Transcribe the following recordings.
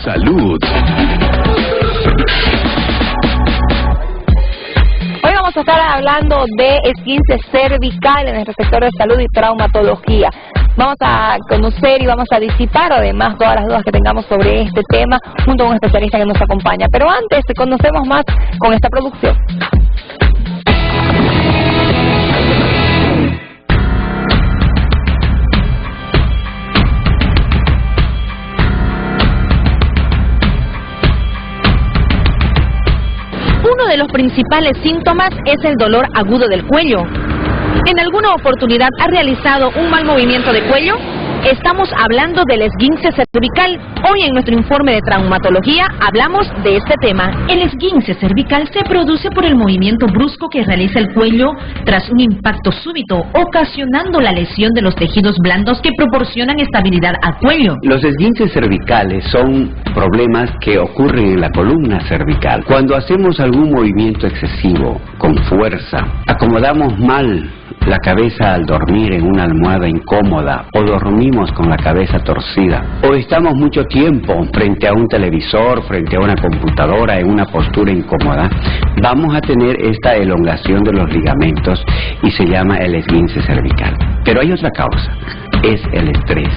Salud. Hoy vamos a estar hablando de esguince cervical en nuestro sector de salud y traumatología. Vamos a conocer y vamos a disipar además todas las dudas que tengamos sobre este tema junto a un especialista que nos acompaña. Pero antes, conocemos más con esta producción. Uno de los principales síntomas es el dolor agudo del cuello. ¿En alguna oportunidad ha realizado un mal movimiento de cuello? Estamos hablando del esguince cervical. Hoy en nuestro informe de traumatología hablamos de este tema. El esguince cervical se produce por el movimiento brusco que realiza el cuello tras un impacto súbito, ocasionando la lesión de los tejidos blandos que proporcionan estabilidad al cuello. Los esguinces cervicales son problemas que ocurren en la columna cervical. Cuando hacemos algún movimiento excesivo, con fuerza, acomodamos mal la cabeza al dormir en una almohada incómoda, o dormimos con la cabeza torcida, o estamos mucho tiempo frente a un televisor, frente a una computadora, en una postura incómoda, vamos a tener esta elongación de los ligamentos y se llama el esguince cervical. Pero hay otra causa, es el estrés.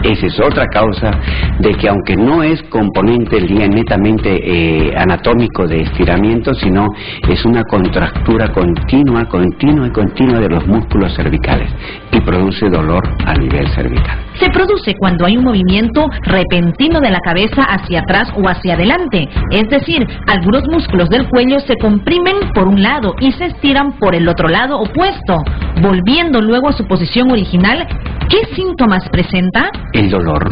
Esa es otra causa de que, aunque no es componente netamente anatómico de estiramiento, sino es una contractura continua de los músculos cervicales y produce dolor a nivel cervical. Se produce cuando hay un movimiento repentino de la cabeza hacia atrás o hacia adelante, es decir, algunos músculos del cuello se comprimen por un lado y se estiran por el otro lado opuesto, volviendo luego a su posición original. ¿Qué síntomas presenta? El dolor,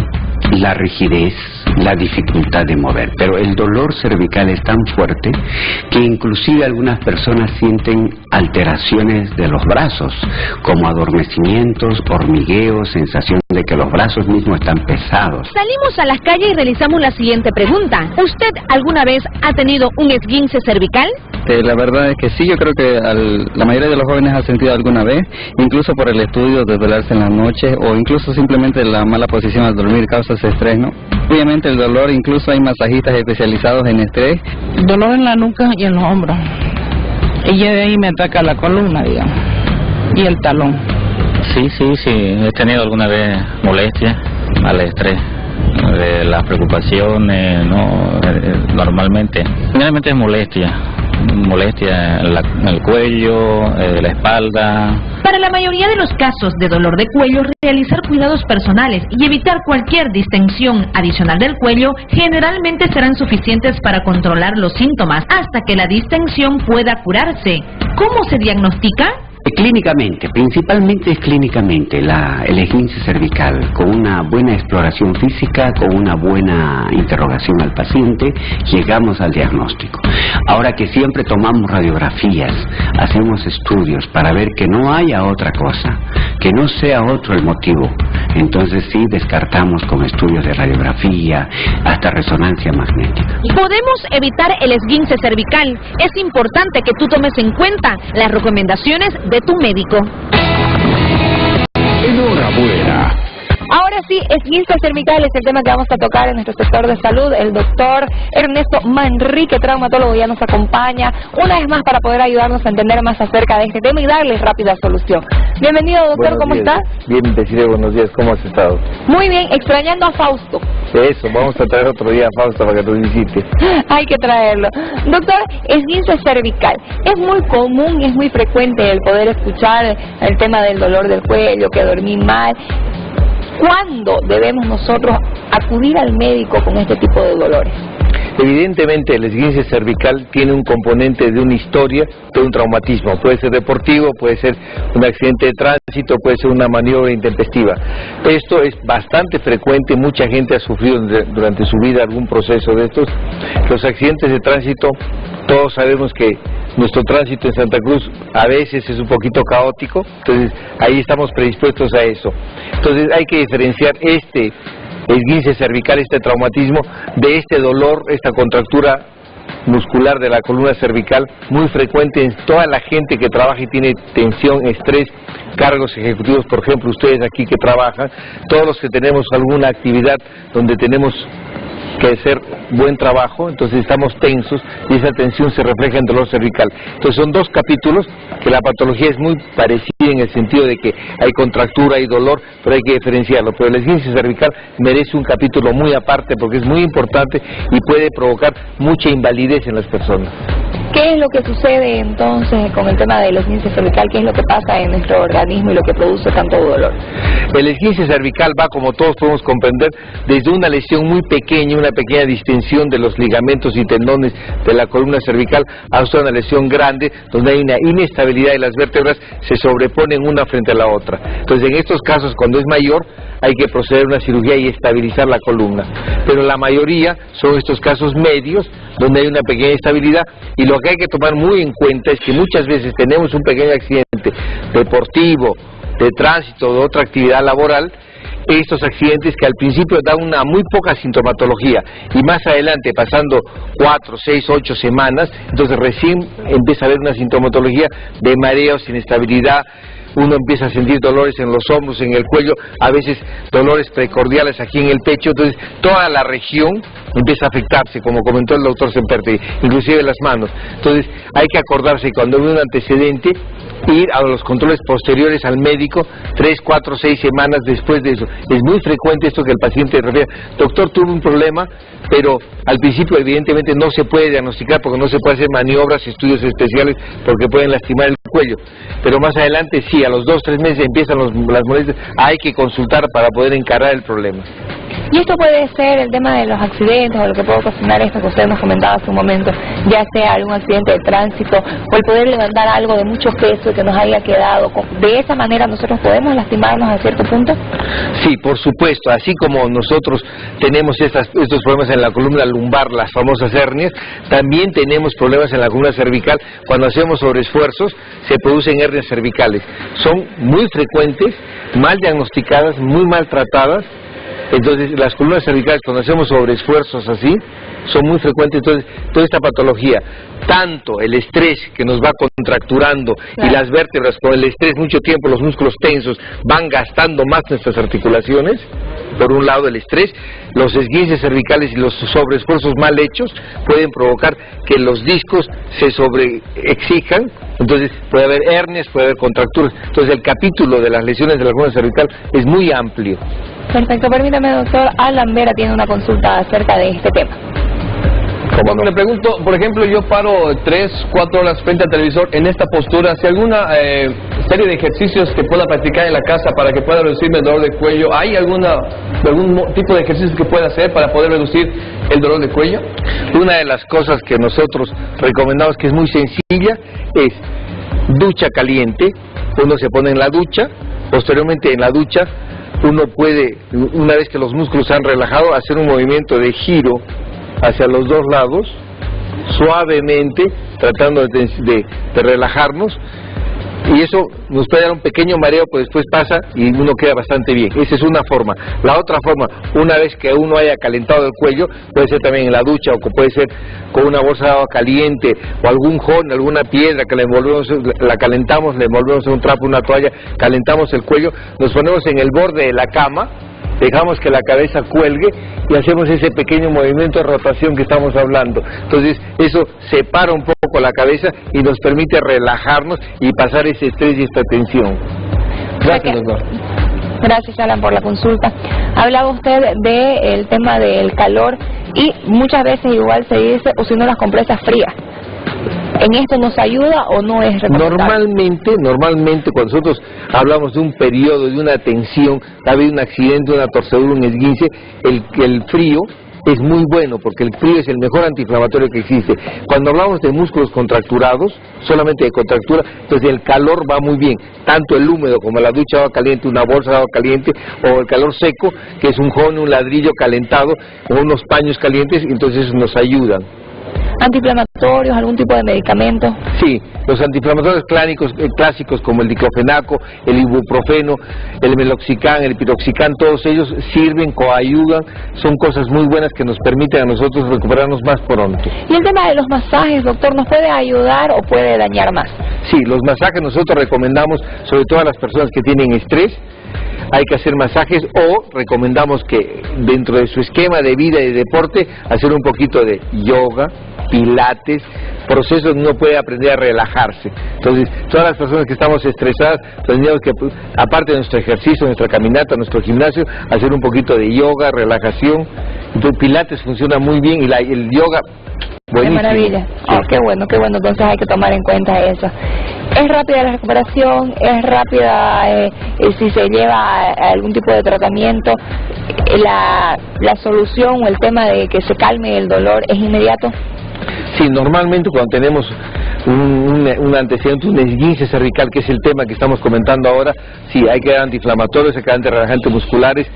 la rigidez, la dificultad de mover. Pero el dolor cervical es tan fuerte que inclusive algunas personas sienten alteraciones de los brazos, como adormecimientos, hormigueos, sensación de que los brazos mismos están pesados. Salimos a las calles y realizamos la siguiente pregunta. ¿Usted alguna vez ha tenido un esguince cervical? La verdad es que sí, yo creo que la mayoría de los jóvenes ha sentido alguna vez, incluso por el estudio de desvelarse en las noches o incluso simplemente la mala posición al dormir causa ese estrés, ¿no? Obviamente el dolor, incluso hay masajistas especializados en estrés. Dolor en la nuca y en los hombros. Y ya de ahí me ataca la columna, digamos, y el talón. Sí, he tenido alguna vez molestias al estrés, de las preocupaciones, ¿no? Normalmente. Generalmente es molestia en el cuello, la espalda. Para la mayoría de los casos de dolor de cuello, realizar cuidados personales y evitar cualquier distensión adicional del cuello generalmente serán suficientes para controlar los síntomas hasta que la distensión pueda curarse. ¿Cómo se diagnostica? Clínicamente, principalmente es clínicamente el esguince cervical, con una buena exploración física, con una buena interrogación al paciente, llegamos al diagnóstico. Ahora que siempre tomamos radiografías, hacemos estudios para ver que no haya otra cosa, que no sea otro el motivo, entonces sí descartamos con estudios de radiografía, hasta resonancia magnética. Podemos evitar el esguince cervical. Es importante que tú tomes en cuenta las recomendaciones de tu médico. Enhorabuena. Ahora sí, esguince cervical es el tema que vamos a tocar en nuestro sector de salud. El doctor Ernesto Manrique, traumatólogo, ya nos acompaña una vez más para poder ayudarnos a entender más acerca de este tema y darles rápida solución. Bienvenido, doctor, ¿cómo está? Bien, Desiree, buenos días, ¿cómo has estado? Muy bien, extrañando a Fausto. Eso, vamos a traer otro día a Fausto para que nos visite. Hay que traerlo. Doctor, esguince cervical. Es muy común, es muy frecuente el poder escuchar el tema del dolor del cuello, que dormí mal. ¿Cuándo debemos nosotros acudir al médico con este tipo de dolores? Evidentemente el esguince cervical tiene un componente de una historia, de un traumatismo. Puede ser deportivo, puede ser un accidente de tránsito, puede ser una maniobra intempestiva. Esto es bastante frecuente, mucha gente ha sufrido durante su vida algún proceso de estos. Los accidentes de tránsito, todos sabemos que nuestro tránsito en Santa Cruz a veces es un poquito caótico, entonces ahí estamos predispuestos a eso. Entonces hay que diferenciar este esguince cervical, este traumatismo, de este dolor, esta contractura muscular de la columna cervical, muy frecuente en toda la gente que trabaja y tiene tensión, estrés, cargos ejecutivos, por ejemplo, ustedes aquí que trabajan, todos los que tenemos alguna actividad donde tenemos que hacer buen trabajo, entonces estamos tensos y esa tensión se refleja en dolor cervical. Entonces son dos capítulos que la patología es muy parecida en el sentido de que hay contractura, hay dolor, pero hay que diferenciarlo. Pero el esguince cervical merece un capítulo muy aparte porque es muy importante y puede provocar mucha invalidez en las personas. ¿Qué es lo que sucede entonces con el tema del esguince cervical? ¿Qué es lo que pasa en nuestro organismo y lo que produce tanto dolor? El esguince cervical va, como todos podemos comprender, desde una lesión muy pequeña, una pequeña distensión de los ligamentos y tendones de la columna cervical, hasta una lesión grande, donde hay una inestabilidad y las vértebras se sobreponen una frente a la otra. Entonces, en estos casos, cuando es mayor, hay que proceder a una cirugía y estabilizar la columna. Pero la mayoría son estos casos medios, donde hay una pequeña estabilidad, y lo que hay que tomar muy en cuenta es que muchas veces tenemos un pequeño accidente deportivo, de tránsito, de otra actividad laboral, estos accidentes que al principio dan una muy poca sintomatología y más adelante, pasando 4, 6, 8 semanas, entonces recién empieza a haber una sintomatología de mareos, inestabilidad. Uno empieza a sentir dolores en los hombros, en el cuello, a veces dolores precordiales aquí en el pecho, entonces toda la región empieza a afectarse, como comentó el doctor Semperti, inclusive las manos. Entonces hay que acordarse que cuando hay un antecedente, ir a los controles posteriores al médico 3, 4, 6 semanas después de eso. Es muy frecuente esto que el paciente refiere: doctor, tuve un problema, pero al principio evidentemente no se puede diagnosticar porque no se puede hacer maniobras, estudios especiales porque pueden lastimar el cuello, pero más adelante sí, a los 2, 3 meses empiezan las molestias, hay que consultar para poder encarar el problema. Y esto puede ser el tema de los accidentes o lo que puede ocasionar esto que usted nos comentaba hace un momento, ya sea algún accidente de tránsito o el poder levantar algo de mucho peso que nos haya quedado. ¿De esa manera nosotros podemos lastimarnos a cierto punto? Sí, por supuesto. Así como nosotros tenemos estos problemas en la columna lumbar, las famosas hernias, también tenemos problemas en la columna cervical. Cuando hacemos sobreesfuerzos se producen hernias cervicales. Son muy frecuentes, mal diagnosticadas, muy maltratadas. Entonces las columnas cervicales, cuando hacemos sobreesfuerzos así, son muy frecuentes. Entonces toda esta patología, tanto el estrés que nos va contracturando y las vértebras, con el estrés mucho tiempo los músculos tensos van gastando más nuestras articulaciones, por un lado el estrés, los esguinces cervicales y los sobreesfuerzos mal hechos pueden provocar que los discos se sobreexijan, entonces puede haber hernias, puede haber contracturas. Entonces el capítulo de las lesiones de la columna cervical es muy amplio. Perfecto, permítame, doctor. Alan Vera tiene una consulta acerca de este tema. No. Le pregunto, por ejemplo, yo paro 3, 4 horas frente al televisor en esta postura. ¿Si alguna serie de ejercicios que pueda practicar en la casa para que pueda reducirme el dolor de cuello? ¿Hay algún tipo de ejercicios que pueda hacer para poder reducir el dolor de cuello? Una de las cosas que nosotros recomendamos, que es muy sencilla, es ducha caliente. Uno se pone en la ducha, posteriormente en la ducha uno puede, una vez que los músculos se han relajado, hacer un movimiento de giro hacia los dos lados, suavemente, tratando de relajarnos, y eso nos puede dar un pequeño mareo, pues después pasa y uno queda bastante bien. Esa es una forma. La otra forma, una vez que uno haya calentado el cuello, puede ser también en la ducha, o puede ser con una bolsa de agua caliente, o algún jón, alguna piedra que la calentamos, le envolvemos en un trapo, una toalla, calentamos el cuello, nos ponemos en el borde de la cama, dejamos que la cabeza cuelgue y hacemos ese pequeño movimiento de rotación que estamos hablando. Entonces eso separa un poco la cabeza y nos permite relajarnos y pasar ese estrés y esta tensión. Gracias, doctor. Gracias, Alan, por la consulta. Hablaba usted del tema del calor y muchas veces igual se dice usando las compresas frías. ¿En esto nos ayuda o no es recomendable? Normalmente cuando nosotros hablamos de un periodo, de una tensión, ha habido un accidente, una torcedura, un esguince, el frío es muy bueno porque el frío es el mejor antiinflamatorio que existe. Cuando hablamos de músculos contracturados, solamente de contractura, entonces el calor va muy bien, tanto el húmedo como la ducha de agua caliente, una bolsa de agua caliente, o el calor seco, que es un jón, un ladrillo calentado, o unos paños calientes, entonces nos ayudan. ¿Antiinflamatorios, algún tipo de medicamento? Sí, los antiinflamatorios clásicos como el diclofenaco, el ibuprofeno, el meloxicam, el piroxicam, todos ellos sirven, coayudan, son cosas muy buenas que nos permiten a nosotros recuperarnos más pronto. ¿Y el tema de los masajes, doctor, nos puede ayudar o puede dañar más? Sí, los masajes nosotros recomendamos, sobre todo a las personas que tienen estrés, hay que hacer masajes, o recomendamos que dentro de su esquema de vida y de deporte hacer un poquito de yoga, pilates, procesos donde uno puede aprender a relajarse. Entonces, todas las personas que estamos estresadas, tenemos que, aparte de nuestro ejercicio, nuestra caminata, nuestro gimnasio, hacer un poquito de yoga, relajación. Entonces, pilates funciona muy bien, y el yoga, buenísimo. Qué maravilla. Sí. Qué bueno, entonces hay que tomar en cuenta eso. ¿Es rápida la recuperación? ¿Es rápida si se lleva algún tipo de tratamiento? ¿La solución o el tema de que se calme el dolor es inmediato? Sí, normalmente cuando tenemos un antecedente, un esguince cervical, que es el tema que estamos comentando ahora, sí, hay que dar antiinflamatorios, hay que dar antirelajantes musculares,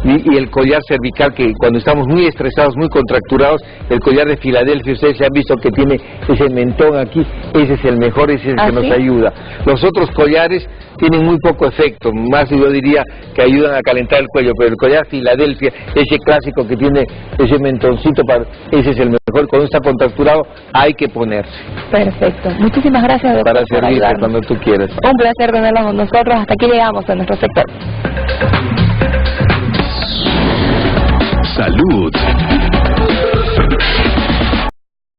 y el collar cervical, que cuando estamos muy estresados, muy contracturados, el collar de Filadelfia, ustedes se han visto que tiene ese mentón aquí, ese es el mejor, ese es el que nos ayuda. Los otros collares tienen muy poco efecto, más yo diría que ayudan a calentar el cuello, pero el collar Filadelfia, ese clásico que tiene ese mentoncito, ese es el mejor. Cuando está contracturado hay que ponerse. Perfecto. Muchísimas gracias, doctor, para servirte cuando tú quieras. Un placer tenerlos con nosotros. Hasta aquí llegamos a nuestro sector.